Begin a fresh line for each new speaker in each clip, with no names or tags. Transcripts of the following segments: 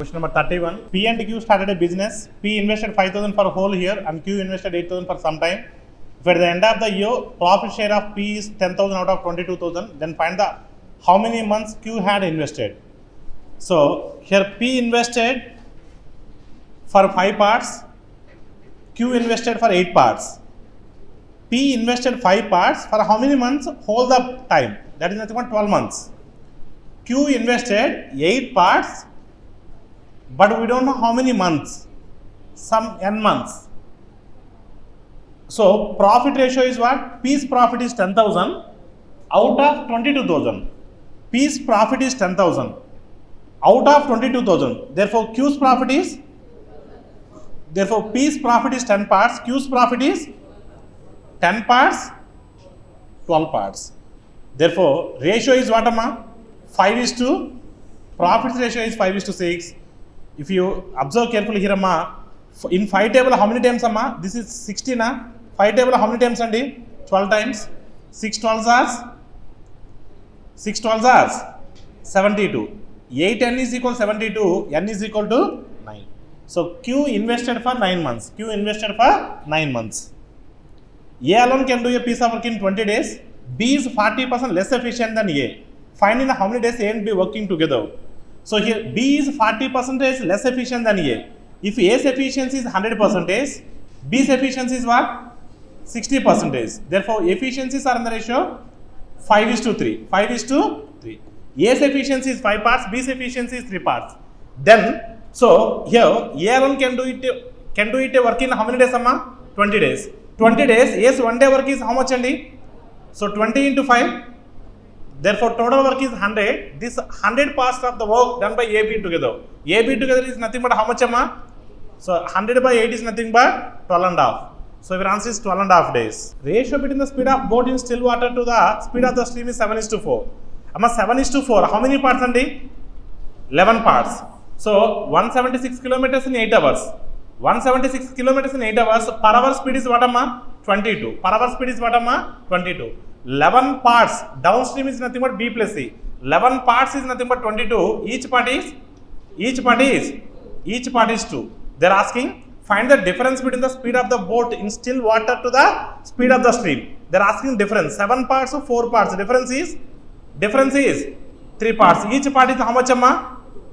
Question number 31. P and Q started a business. P invested 5,000 for a whole year and Q invested 8,000 for some time. If at the end of the year, profit share of P is 10,000 out of 22,000, then find the how many months Q had invested. So here P invested for 5 parts, Q invested for 8 parts. P invested 5 parts for how many months? Whole the time. That is nothing but 12 months. Q invested 8 parts, but we don't know how many months. Some n months. So profit ratio is what? P's profit is 10,000 out of 22,000. P's profit is 10,000 out of 22,000. Therefore Q's profit is, therefore P's profit is 10 parts, Q's profit is 10 parts, 12 parts. Therefore ratio is what, amma? 5:, profit ratio is 5:6. If you observe carefully here, amma, in 5 table how many times, amma? This is 60 na. 5 table how many times andi? 12 times. 6 12s are 72. 8 n is equal to 72, n is equal to 9. So Q invested for 9 months. Q invested for 9 months. A alone can do a piece of work in 20 days. B is 40% less efficient than A. Find in how many days A and B working together. So here B is 40% less efficient than A. If A's efficiency is 100%, B's efficiency is what? 60%. Therefore efficiencies are in the ratio 5:3. 5:3. A's efficiency is 5 parts, B's efficiency is 3 parts. Then, so here A alone can do it work in how many days, amma? 20 days. 20 days, A's 1 day work is how much, andi? So 20 into 5. Therefore total work is 100. This 100 parts of the work done by AB together. AB together is nothing but how much, amma? So 100 by 8 is nothing but 12.5. So your answer is 12.5 days. Ratio between the speed of boat in still water to the speed of the stream is 7:4. Amma 7:4. How many parts, andi? 11 parts. So 176 kilometers in 8 hours. 176 kilometers in 8 hours. Per hour speed is what, amma? 22. Per hour speed is what, amma? 22. 11 parts. Downstream is nothing but B plus C. 11 parts is nothing but 22. Each part is 2. They are asking, find the difference between the speed of the boat in still water to the speed of the stream. They are asking difference. 7 parts or 4 parts. Difference is 3 parts. Each part is how much, amma?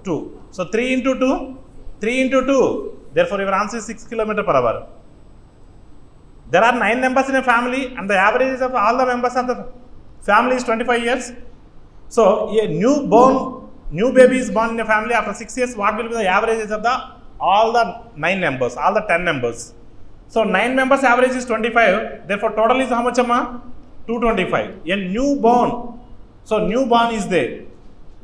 2. So 3 into 2. 3 into 2. Therefore your answer is 6 km per hour. There are 9 members in a family and the average of all the members of the family is 25 years. So a new baby is born in a family after 6 years. What will be the average age of all the 9 members, all the 10 members? So 9 members average is 25. Therefore total is how much, amma? 225. A newborn. So newborn is there.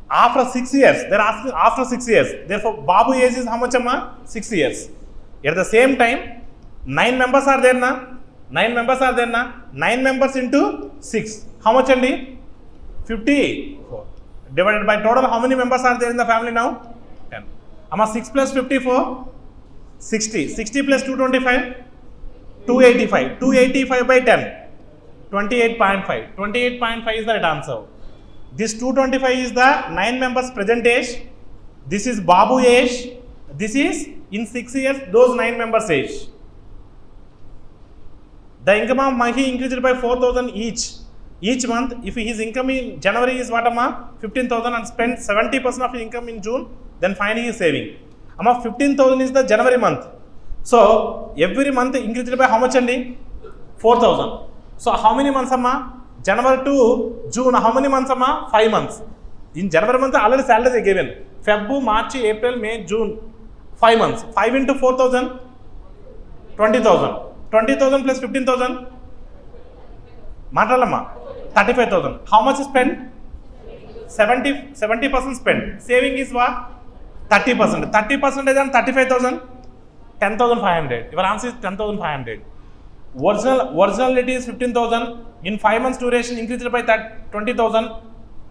After 6 years, they are asking after 6 years. Therefore Babu age is how much, amma? 6 years. At the same time, 9 members are there na? 9 members are there na? 9 members into 6. How much, andi? 54. Divided by total, how many members are there in the family now? 10. Amma 6 plus 54, 60. 60 plus 225, 285. 285 by 10, 28.5. 28.5 is the right answer. This 225 is the 9 members present age. This is Babu age. This is in 6 years, those 9 members age. The income of Mahi increased by 4,000 each month. If his income in January is what, amma? 15,000 and spent 70% of his income in June, then find his saving. Amma 15,000 is the January month. So every month increased by how much, andi? 4,000. So how many months, amma? January to June, how many months, amma? 5 months. In January month already salary is given. February, March, April, May, June, 5 months. 5 into 4,000, 20,000. 20,000 plus 15,000, matralama, 35,000. How much is spent? 70% spent. Saving is what? 30%. 30% is on 35,000, 10,500. Your answer is 10,500. Originality is 15,000. In 5 months duration increased by 20,000.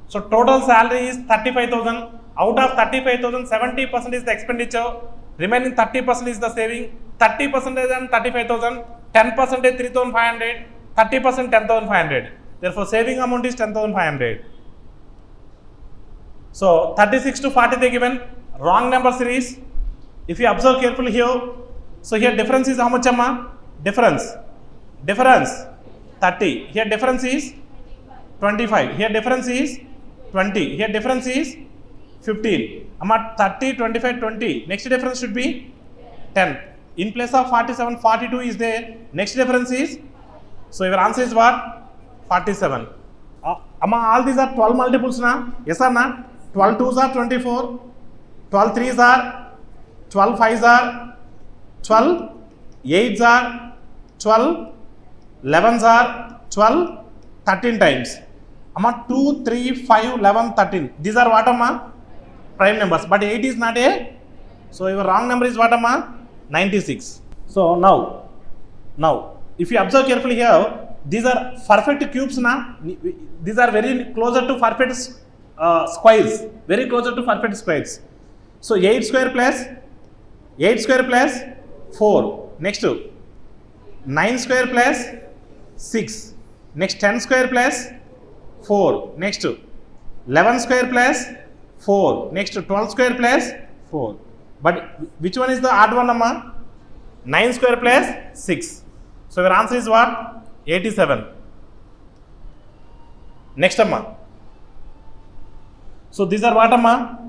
So total salary is 35,000. Out of 35,000, 70% is the expenditure. Remaining 30% is the saving. 30% and 35,000, 10% 3,500, 30% 10,500. Therefore, saving amount is 10,500. So 36 to 40 they given. Wrong number series. If you observe carefully here, so here difference is how much amma? Difference 30. Here difference is 25. Here difference is 20. Here difference is 15. Amma 30, 25, 20. Next difference should be 10. In place of 47, 42 is there. Next difference is, so your answer is what? 47. Amma all these are 12 multiples na? Yes or na? 12 2s are 24. 12 3s are 12 5s are 12 8s are 12 11s are 12 13 times. Amma 2 3 5 11 13. These are what amma? Prime numbers. But 8 is not a. So your wrong number is what amma? 96. So now if you observe carefully here, these are perfect cubes na. These are very closer to perfect squares. Very closer to perfect squares. So 8 square plus 4. Next 9 square plus 6. Next 10 square plus 4. Next 11 square plus 4. Next 12 square plus 4. But which one is the odd one amma? 9 square plus 6. So your answer is what? 87. Next amma. So these are what amma?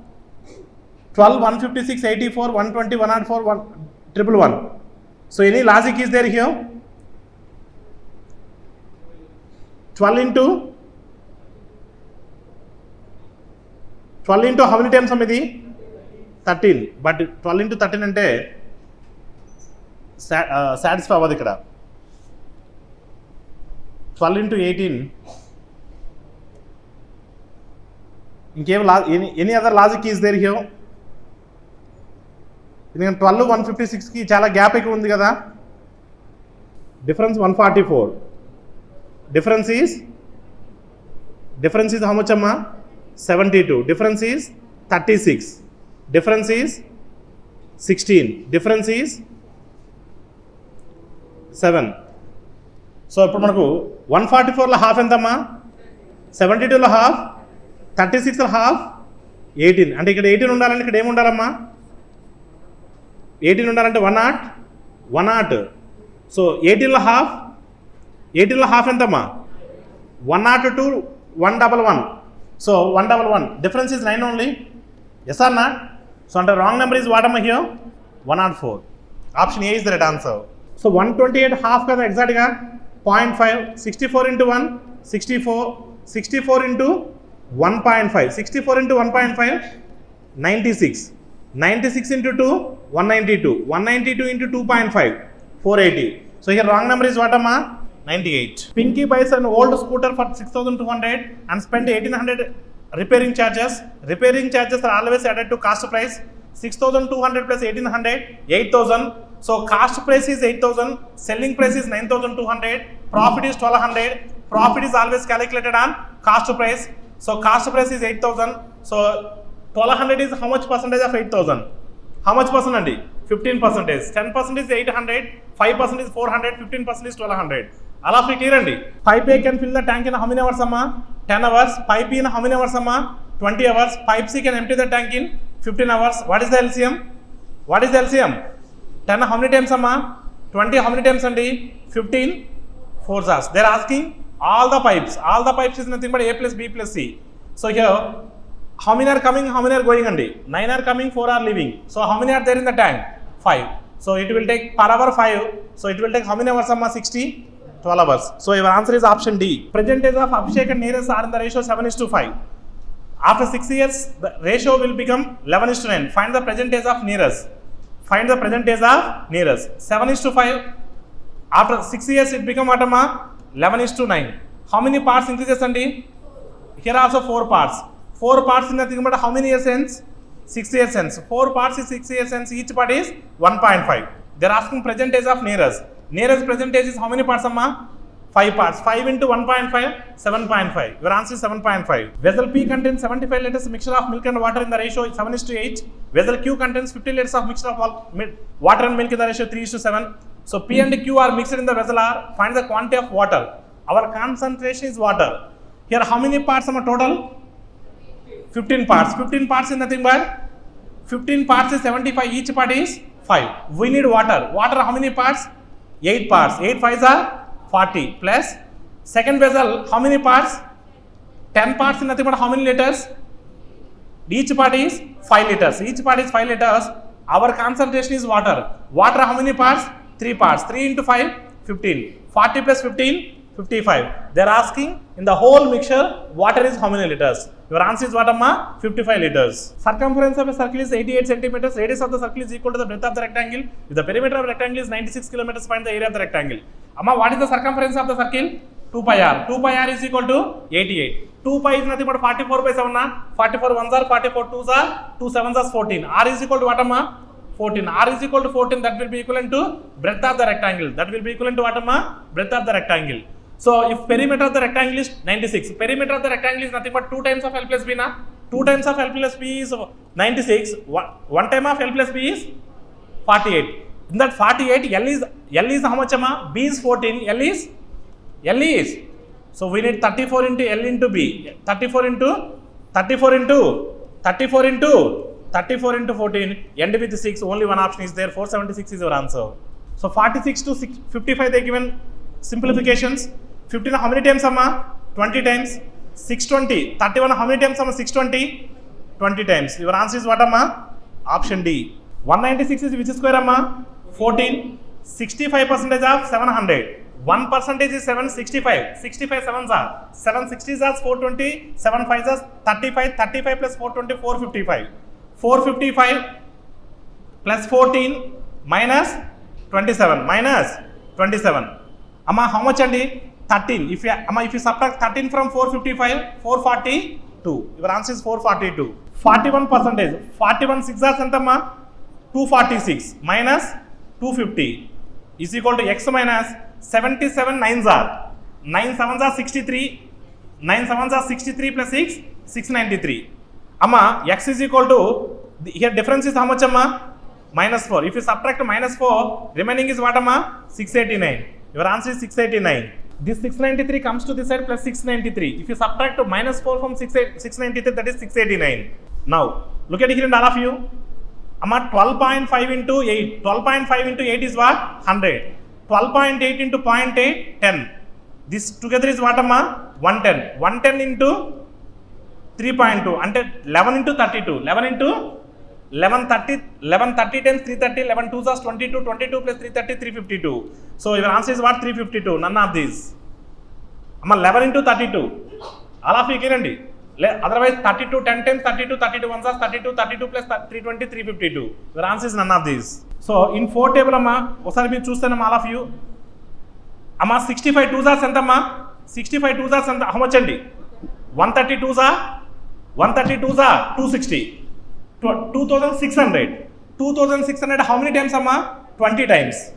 12, 156, 84, 120, 104, 111. So any logic is there here? 12 into how many times amidi? 13. But 12 into 13 ante satisfy avadu ikkada. 12 into 18. Any other logic is there here? 12 156 ki chala gap ఎక్కువ ఉంది కదా. Difference 144. Difference is how much amma? 72. Difference is 36. Difference is 16. Difference is 7. So ఇప్పుడు మనకు 144లో half ఎంతమ్మా? 72లో half, 36లో half 18. అంటే ఇక్కడ 18 ఉండాలంటే ఇక్కడ ఏమి ఉండాలమ్మా? 18 ఉండాలంటే 100. సో 18లో హాఫ్ ఎంతమ్మా? 100 to 111. So 111. Difference is 9 only. Yes or not? So అంటే wrong number is what amma here? 104. Option A is the right answer. So 128 half కదా ఎగ్జాక్ట్గా 0.5. 64 into 1 64 into 1.5. 64 into 1.5 96 into 2 192 into 2.5 480. So here wrong number is what amma? 98. Pinky buys an old scooter for 6,200 and spend 1,800 repairing charges. Repairing charges are always added to cost price. 6,200 plus 1,800 8,000. So cost price is 8,000, selling price is 9,200, profit is 1,200. Profit is always calculated on cost price. So cost price is 8,000. So 1,200 is how much percentage of 8,000? How much percent andi? 15%. 10% is 800, 5% is 400, 15% is 1,200. All of it clear andi. Pipe A can fill the tank in how many hours amma? 10 hours. Pipe B in how many hours amma? 20 hours. Pipe C can empty the tank in 15 hours. What is the LCM? 10 how many times amma? 20 how many times andi? 15 4 hours. They are asking all the pipes. All the pipes is nothing but A plus B plus C. So here how many are coming, how many are going andi? 9 are coming, 4 are leaving. So how many are there in the tank? 5. So it will take per hour 5. So it will take how many hours amma? 60 12 hours. So your answer is option D. Present age of Abhishek and Neeraj are in the ratio 7:5. After 6 years, the ratio will become 11:9. Find the present age of Neeraj. 7:5. After 6 years, it become what amma? 11:9. How many parts increases andi? Here also 4 parts. 4 parts in nothing but how many years hence? 6 years hence. 4 parts is 6 years hence. Each part is 1.5. They are asking present age of Neeraj. Neeraj present age is how many parts amma? 5 parts. 5 into 1.5, 7.5. Your answer is 7.5. Vessel P contains 75 liters mixture of milk and water in the ratio 7:8. Vessel Q contains 50 liters of mixture of water and milk in the ratio 3:7. So P and Q are mixed in the vessel R. Find the quantity of water. Our concentration is water. Here how many parts are total? 15 parts. 15 parts is nothing but 15 parts is 75, each part is 5. We need water. Water how many parts? 8 parts. 8 5s are 40 plus second vessel how many parts? 10 parts in nothing but how many liters? Each part is 5 liters. Each part is 5 liters. Our concentration is water. Water how many parts? 3 parts. 3 into 5, 15. 40 plus 15, 55. They are asking in the whole mixture, water is how many liters? Your answer is what, amma? 55 liters. Circumference of a circle is 88 centimeters. Radius of the circle is equal to the breadth of the rectangle. If the perimeter of the rectangle is 96 kilometers, find the area of the rectangle. Amma, what is the circumference of the circle? 2 pi r. 2 pi r is equal to 88. 2 pi is nothing but 44 by 7. 44 1s are, 44 2s are, 2 7s are 14. R is equal to what, amma? 14. R is equal to 14. That will be equivalent to breadth of the rectangle. That will be equivalent to what, amma? Breadth of the rectangle. So if perimeter of the rectangle is 96, perimeter of the rectangle is nothing but 2 times of L plus B na? 2 times of L plus B is 96, 1 time of L plus B is 48. In that 48, L is how much, amma? B is 14, L is. So we need 34 into L into B, 34 into 14, end with 6, only one option is there, 476 is your answer. So 46 to 55 they given simplifications. 15 how many times, amma? 20 times. 620. 31 how many times, amma? 620. 20 times. Your answer is what, amma? Option D. 196 is which square, amma? 14. 65% of 700. 1% is 765. 65 7s are. 760s are 420. 7 5s are 35. 35 plus 420, 455. 455 plus 14 minus 27. Amma, how much andi? 13. If you subtract 13 from 455, 442. Your answer is 442. 41%. 41 6 are entama? 246 minus 250 is equal to x minus 77 9s are. 9 7s are 63. 9 7s are 63 plus 6, 693. Amma, x is equal to, here difference is how much, amma? Minus 4. If you subtract minus 4, remaining is what, amma? 689. Your answer is 689. This 693 comes to this side plus 693. If you subtract minus 4 from 693, that is 689. Now, look at here and all of you. Amma, 12.5 into 8. 12.5 into 8 is what? 100. 12.8 into 0.8, 10. This together is what, amma? 110. 110 into 3.2. Ante 11 into 32. 11 into 1130 times 330, 11 2s are 22, 22 plus 330, 352. So your answer is what? 352. None of these. Amma, 11 into 32. All of you can. Otherwise 32, 10 times 32, 32 1s are 32, 32 plus 320, 352. Your answer is none of these. So in 4 table, amma, osari meer chustana all of you. Amma, 65 2s are entama? 65 2s are how much andi? 130 2s are 260. 2600. 2600 how many times, amma? 20 times.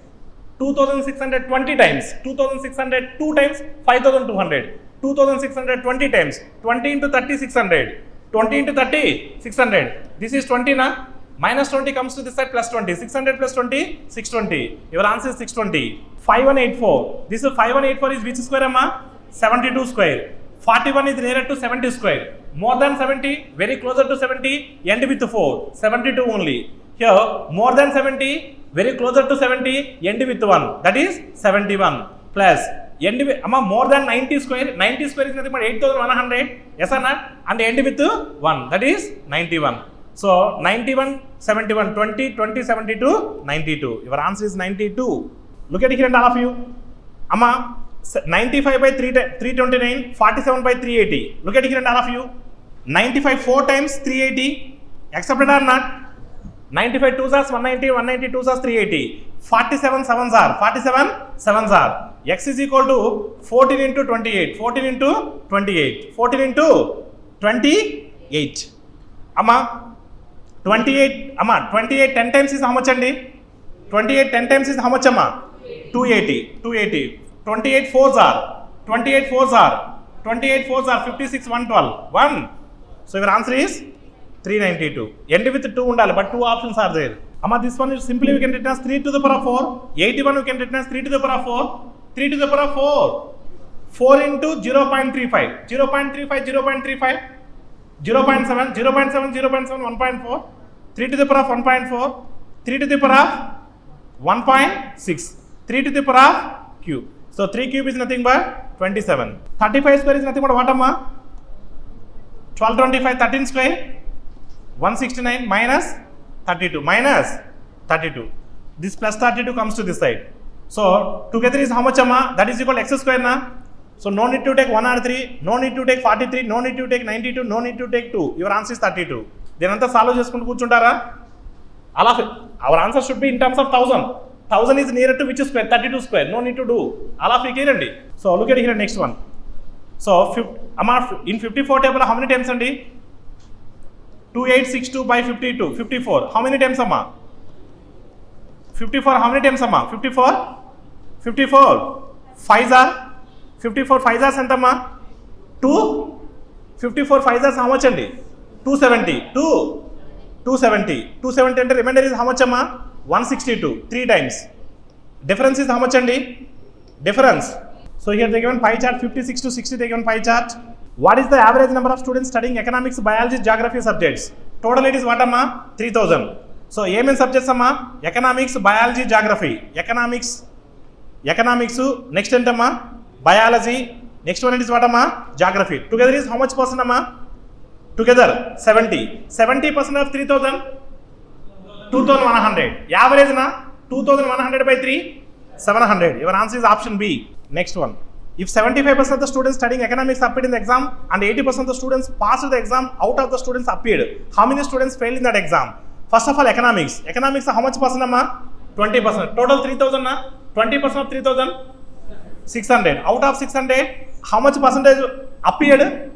2620 times. 2602 times 5200. 2620 times. 20 into 30 600. 20 into 30 600. This is 20 na? Minus 20 comes to this side plus 20. 600 plus 20 620. Your answer is 620. 5184. This is 5184 is which square, amma? 72 square. 41 is nearer to 70 square. More than 70, very closer to 70, end with 4. 72 only. Here, more than 70, very closer to 70, end with 1. That is 71. Plus, end with, more than 90 square. 90 square is nothing but 8100. Yes or not? And end with 1. That is 91. So, 91, 71, 20, 20, 72, 92. Your answer is 92. Look at here and all of you. 95 by 329, 47 by 380. Look at here and all of you. 95 4 times 380. Accepted or not? 95 2s are 190, 190 2s are 380. 47 7s are. 47 7s are. X is equal to 14 into 28. 14 into 28. 14 into 28. 28 10 times is how much, andi? 28 10 times is how much, amma? 280. 28 4s are. 28 4s are. 56 112. 1. So your answer is 392. End with 2 undali, but 2 options are there. This one is simply we can written as 3 to the power of 4. 81 we can written as 3 to the power of 4. 3 to the power of 4. 4 into 0.35. 0.35, 0.35. 0.7, 0.7, 0.7, 1.4. 3 to the power of 1.4, 3 to the power of 1.6, 3 to the power of cube. So 3 cube is nothing but 27. 35 square is nothing but what, amma? 1225, 13 square, 169 minus 32, minus 32. This plus 32 comes to this side. So together is how much, amma? That is equal to x square, na? So no need to take 103, no need to take 43, no need to take 92, no need to take 2. Your answer is 32. Then anta solve cheskuntu కూర్చుంటారా? Ala our answer should be in terms of 1000. 1000 is nearer to which square? 32 square. No need to do. Ala figure. So look at here next one. So in 54 table how many times andi? 2862 by 52. 54. How many times amma? 54 how many times amma? 54. 54. 5s are 54 5s are entama? 2. 54 5s are how much andi? 270. 270. 270 and remainder is how much amma? 162. 3 times. Difference is how much andi? Difference. So here they given pie chart 56 to 60 they given pie chart. What is the average number of students studying economics, biology, geography subjects? Total it is what amma? 3000. So main subjects amma? Economics, biology, geography. Economics next entama? Biology. Next one it is what amma? Geography. Together is how much percent amma? Together 70. 70% of 3000? 2100. Average na? 2100 by 3? 700. Your answer is option B. Next one. If 75% of the students studying economics appeared in the exam and 80% of the students passed the exam, out of the students appeared, how many students failed in that exam? First of all, economics. Economics how much percent amma? 20%. Total 3000 na? 20% of 3000? 600. Out of 600, how much percentage appeared?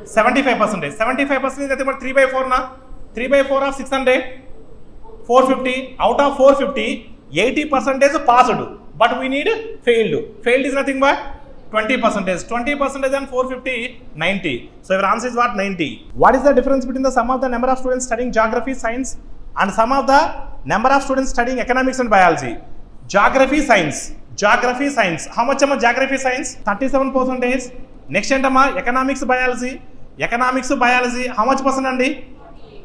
75%. 75% is nothing but 3 by 4 na? 3 by 4 of 600? 450. Out of 450, 80% passed. But we need failed. Failed is nothing but 20%. 20% and 450, 90. So your answer is what? 90. What is the difference between the sum of the number of students studying geography, science and sum of the number of students studying economics and biology? Geography, science. Geography, science. How much am geography, science? 37%. Next entama economics, biology. Economics, biology. How much percent andi?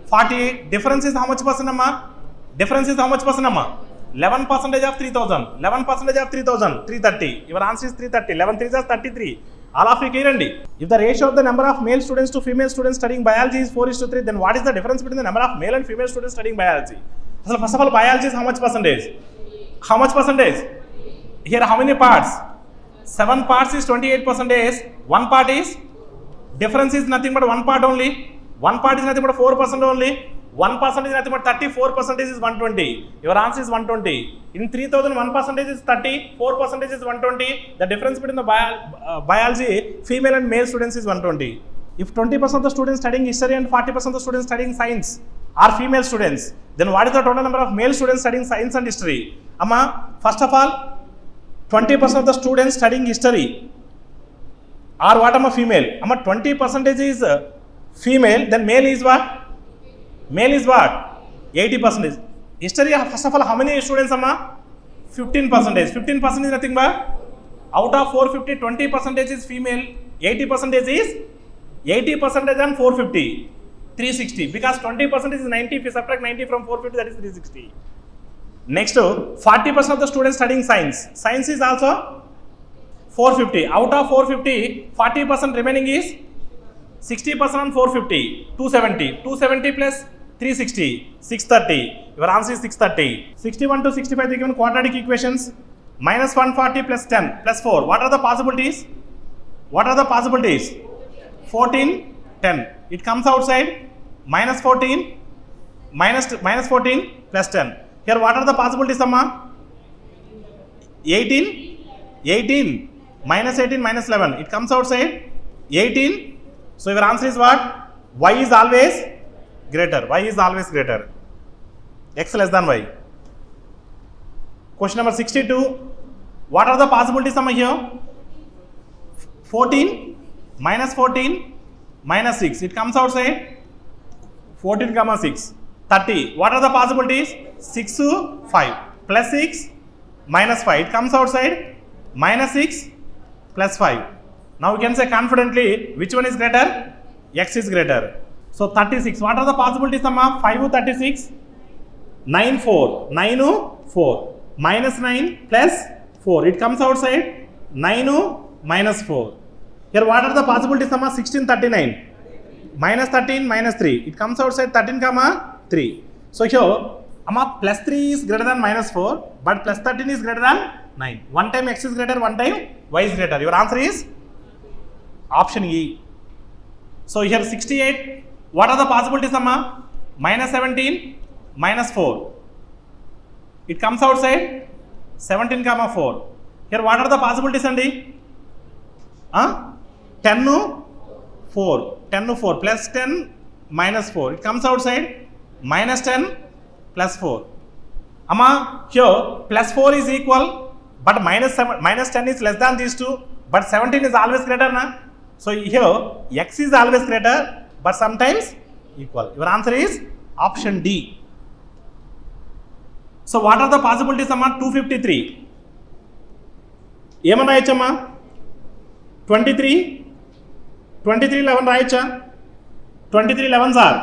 48. Difference is how much percent amma? Difference is how much percent amma? 11% of 3000. 11% of 3000. 330. Your answer is 330. 11 3s are 33. All of you clearly. If the ratio of the number of male students to female students studying biology is 4:3, then what is the difference between the number of male and female students studying biology? So first of all, biology is how much percentage? How much percentage? Here how many parts? 7 parts is 28%. 1 part is, difference is nothing but 1 part only. 1 part is nothing but 4% only. 1% is nothing but 34% is 120. Your answer is 120. In 3000, 1% is 30, 4% is 120. The difference between the biology, female and male students is 120. If 20% of the students studying history and 40% of the students studying science are female students, then what is the total number of male students studying science and history? Amma, first of all, 20% of the students studying history are what amma female. Amma 20% is female, then male is what? Male is what? 80%. History, first of all, how many students amma? 15%. 15% is nothing but out of 450, 20% is female, 80% is 80% and 450, 360. Because 20% is 90. If you subtract 90 from 450, that is 360. Next, 40% of the students studying science. Science is also 450. Out of 450, 40% remaining is 60% on 450, 270. 270 plus 360, 630. Your answer is 630. 61 to 65 they given quadratic equations. Minus 140 plus 10 plus 4. What are the possibilities? What are the possibilities? 14, 10. It comes outside. Minus 14, minus 14 plus 10. Here what are the possibilities, amma? 18, minus 18, minus 11. It comes outside. 18. So your answer is what? Y is always greater. Y is always greater. X less than Y. Question number 62. What are the possibilities here? 14, minus 14, minus 6. It comes outside. 14, 6. 30. What are the possibilities? 6 to 5. Plus 6, minus 5. It comes outside. Minus 6, plus 5. Now we can say confidently which one is greater? X is greater. So 36. What are the possibilities, Amma? 5, 36, 9, 4. 9, 4. Minus 9 plus 4. It comes outside 9 minus 4. Here what are the possibilities, Amma? 16, 39. Minus 13 minus 3. It comes outside 13, comma 3. So here, Amma, plus 3 is greater than minus 4, but plus 13 is greater than 9. One time x is greater, one time y is greater. Your answer is option E. So here 68. What are the possibilities, Amma? Minus 17, minus 4. It comes outside 17, comma 4. Here what are the possibilities, Andy? 10, 4. 10, 4 plus 10 minus 4. It comes outside minus 10 plus 4. Amma, here plus 4 is equal, but minus 10 is less than these two, but 17 is always greater, na? So here x is always greater, but sometimes equal. Your answer is option D. So what are the possibilities, Amma? 253. ఏమన్నా రాయచ్చమ్మా? 23 11 రాయచ్చా? 23 11s are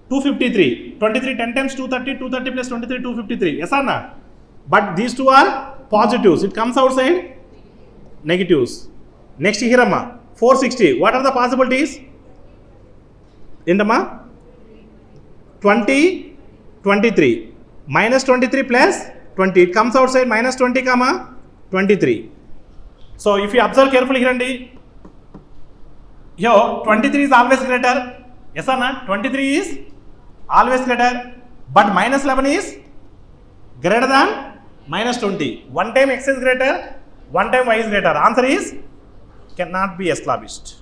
253. 23 10 times 230, 230 plus 23 253. Yes or no? But these two are positives. It comes outside negatives. Next here, Amma, 460. What are the possibilities? Indama 20 23 minus 23 plus 20. It comes outside minus 20, comma 23. So if you observe carefully here, here 23 is always greater. Yes or not? 23 is always greater, but minus 11 is greater than minus 20. One time x is greater, one time y is greater. Answer is cannot be established.